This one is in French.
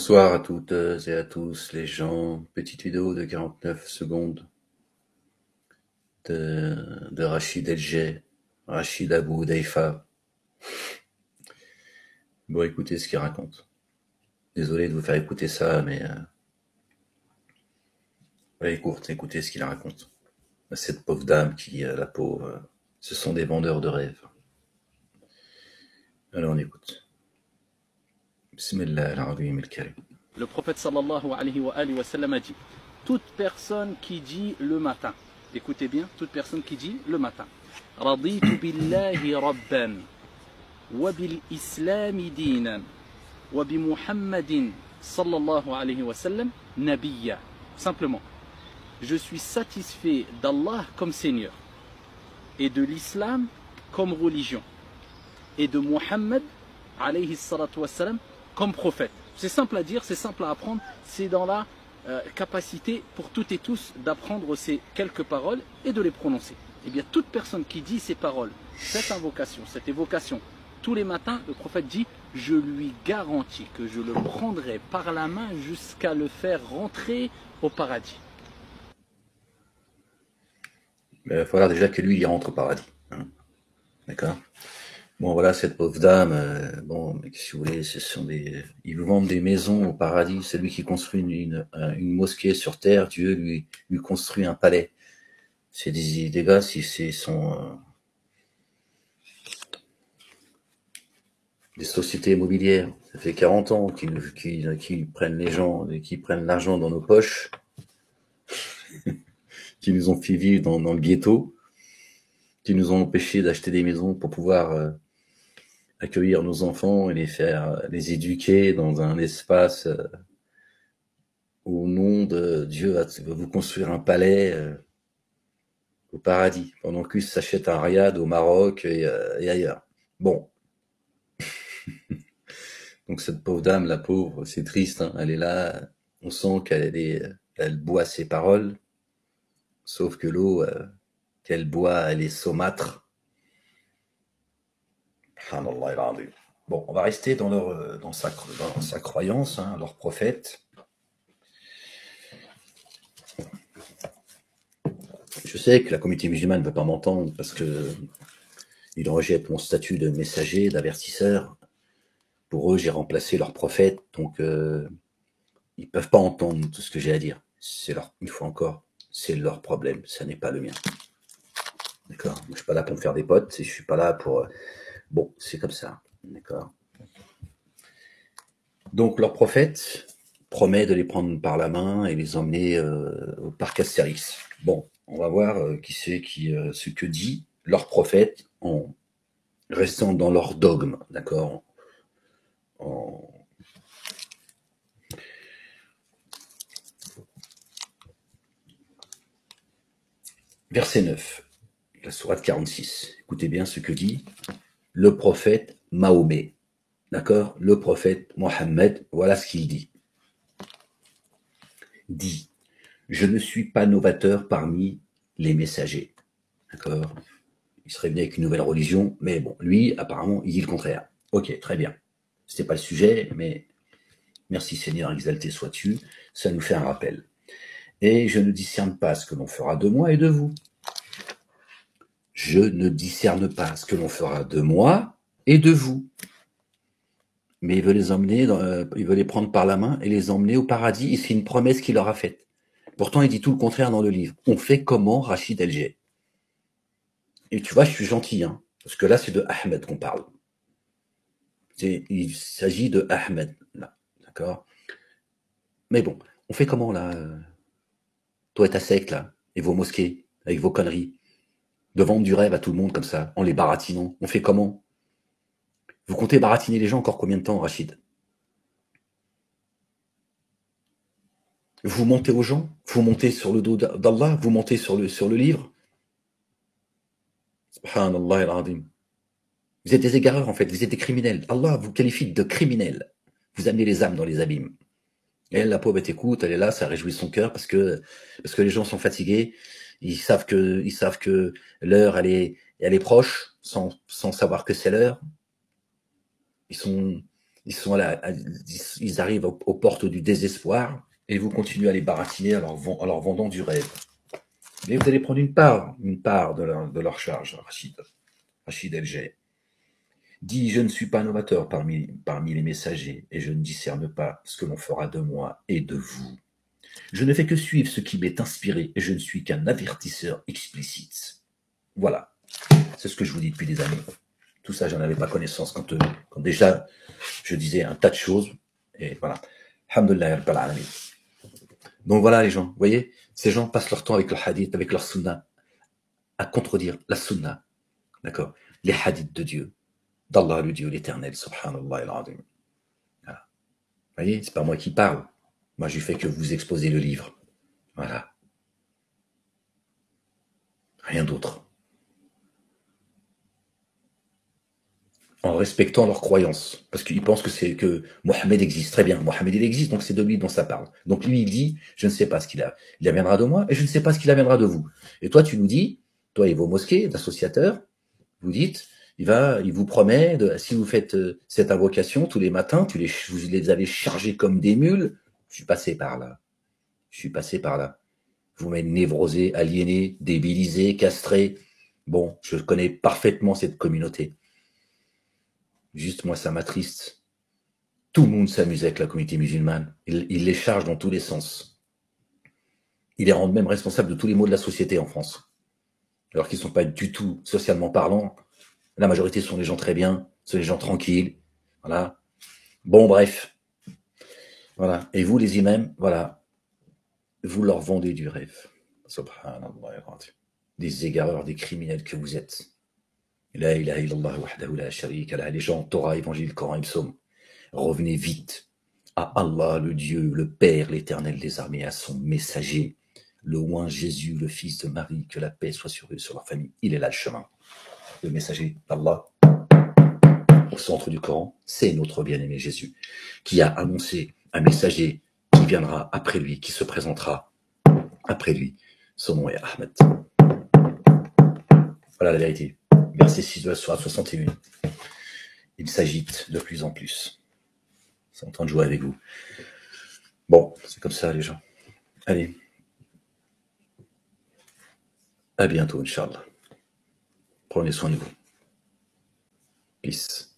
Bonsoir à toutes et à tous les gens. Petite vidéo de 49 secondes de Rachid El-Jay, Rachid Abou Daifa. Bon, écoutez ce qu'il raconte. Désolé de vous faire écouter ça, mais elle est courte. Écoutez ce qu'il raconte. Cette pauvre dame qui, la pauvre, ce sont des vendeurs de rêves. Alors on écoute. Bismillah al-Azim al-Karim. Le prophète sallallahu alayhi wa sallam a dit: toute personne qui dit le matin, écoutez bien, toute personne qui dit le matin, Raditu billahi rabban, wa bil islami dinan, wa bi Muhammadin sallallahu alayhi wa sallam nabiyya. Simplement, je suis satisfait d'Allah comme Seigneur, et de l'islam comme religion, et de Muhammad alayhi salatu wa sallam comme prophète. C'est simple à dire, c'est simple à apprendre, c'est dans la capacité pour toutes et tous d'apprendre ces quelques paroles et de les prononcer. Eh bien, toute personne qui dit ces paroles, cette invocation, cette évocation, tous les matins, le prophète dit: je lui garantis que je le prendrai par la main jusqu'à le faire rentrer au paradis. Mais il va falloir déjà que lui, il rentre au paradis. Hein. D'accord. Bon, voilà, cette pauvre dame, bon, mais si vous voulez, ce sont des... Ils vous vendent des maisons au paradis. Celui qui construit une mosquée sur terre, Dieu lui construit un palais. C'est des gars, si c'est son... des sociétés immobilières. Ça fait 40 ans qu'ils prennent les gens, qui prennent l'argent dans nos poches, qui nous ont fait vivre dans le ghetto, qui nous ont empêché d'acheter des maisons pour pouvoir... accueillir nos enfants et les éduquer dans un espace où au nom de Dieu va vous construire un palais au paradis, pendant qu'ils s'achètent un riad au Maroc et ailleurs. Bon. Donc cette pauvre dame, la pauvre, c'est triste, hein, elle est là, on sent elle boit ses paroles, sauf que l'eau qu'elle boit, elle est saumâtre. Bon, on va rester dans sa croyance, hein, leur prophète. Je sais que la communauté musulmane ne veut pas m'entendre parce que ils rejettent mon statut de messager, d'avertisseur. Pour eux, j'ai remplacé leur prophète, donc ils peuvent pas entendre tout ce que j'ai à dire. Une fois encore, c'est leur problème, ça n'est pas le mien. D'accord. Je suis pas là pour me faire des potes, je suis pas là pour... Bon, c'est comme ça, d'accord. Donc leur prophète promet de les prendre par la main et les emmener au parc Astérix. Bon, on va voir ce que dit leur prophète en restant dans leur dogme, d'accord. Verset 9, la sourate 46. Écoutez bien ce que dit le prophète Mahomet, d'accord. Le prophète Mohammed, voilà ce qu'il dit. Dit: je ne suis pas novateur parmi les messagers, d'accord. Il serait bien avec une nouvelle religion, mais bon, lui, apparemment, il dit le contraire. Ok, très bien. C'était pas le sujet, mais merci Seigneur, exalté sois-tu, ça nous fait un rappel. Et je ne discerne pas ce que l'on fera de moi et de vous. Je ne discerne pas ce que l'on fera de moi et de vous. Mais il veut les emmener, il veut les prendre par la main et les emmener au paradis, et c'est une promesse qu'il leur a faite. Pourtant, il dit tout le contraire dans le livre. On fait comment, Rachid El-Jay? Et tu vois, je suis gentil, hein, parce que là, c'est de Ahmed qu'on parle. Il s'agit de Ahmed, là, d'accord. Mais bon, on fait comment, là, toi et ta secte, là, et vos mosquées, avec vos conneries, de vendre du rêve à tout le monde comme ça, en les baratinant. On fait comment? Vous comptez baratiner les gens encore combien de temps, Rachid? Vous montez aux gens? Vous montez sur le dos d'Allah? Vous montez sur le livre? Subhanallah al-Azim. Vous êtes des égareurs, en fait. Vous êtes des criminels. Allah vous qualifie de criminels. Vous amenez les âmes dans les abîmes. Et elle, la pauvre, elle t'écoute, elle est là, ça réjouit son cœur parce que les gens sont fatigués. Ils savent que l'heure, elle est proche, sans savoir que c'est l'heure. Ils sont Ils sont ils arrivent aux portes du désespoir et vous continuez à les baratiner en leur vendant du rêve. Mais vous allez prendre une part de leur charge, Rachid El-Jay. Dis, je ne suis pas novateur parmi les messagers, et je ne discerne pas ce que l'on fera de moi et de vous. Je ne fais que suivre ce qui m'est inspiré, et je ne suis qu'un avertisseur explicite. Voilà, c'est ce que je vous dis depuis des années. Tout ça, j'en avais pas connaissance quand déjà je disais un tas de choses, et voilà. Alhamdulillah Rabbil Alamin. Donc voilà les gens, vous voyez, ces gens passent leur temps avec le hadith, avec leur sunna, à contredire la sunna, d'accord, les hadiths de Dieu, d'Allah le Dieu l'éternel, subhanallah al-azim. Voilà. Vous voyez, c'est pas moi qui parle. Moi, je fais que vous exposer le livre. Voilà. Rien d'autre. En respectant leurs croyances. Parce qu'ils pensent que Mohammed existe. Très bien. Mohammed, il existe, donc c'est de lui dont ça parle. Donc lui, il dit, je ne sais pas ce il amènera de moi, et je ne sais pas ce qu'il amènera de vous. Et toi, tu nous dis, toi et vos mosquées d'associateurs, vous dites, il vous promet, si vous faites cette invocation tous les matins, vous les avez chargés comme des mules. Je suis passé par là. Je suis passé par là. Vous m'avez névrosé, aliéné, débilisé, castré. Bon, je connais parfaitement cette communauté. Juste moi, ça m'attriste. Tout le monde s'amuse avec la communauté musulmane. Il les charge dans tous les sens. Il les rend même responsables de tous les maux de la société en France. Alors qu'ils ne sont pas du tout socialement parlant. La majorité sont des gens très bien, sont des gens tranquilles. Voilà. Bon, bref. Voilà. Et vous, les imams, voilà. Vous leur vendez du rêve. Subhanallah. Des égareurs, des criminels que vous êtes. La ilaha illallah wahdahu la sharika lah. Les gens, Torah, Évangile, Coran et Psaume. Revenez vite à Allah, le Dieu, le Père, l'Éternel des armées, à son messager, le oint Jésus, le fils de Marie, que la paix soit sur eux, sur leur famille. Il est là le chemin. Le messager d'Allah, au centre du Coran, c'est notre bien-aimé Jésus, qui a annoncé un messager qui viendra après lui, qui se présentera après lui. Son nom est Ahmed. Voilà la vérité. Verset 6 de la sourate 61. Il s'agite de plus en plus. C'est en train de jouer avec vous. Bon, c'est comme ça les gens. Allez. À bientôt, Inch'Allah. Prenez soin de vous. Peace.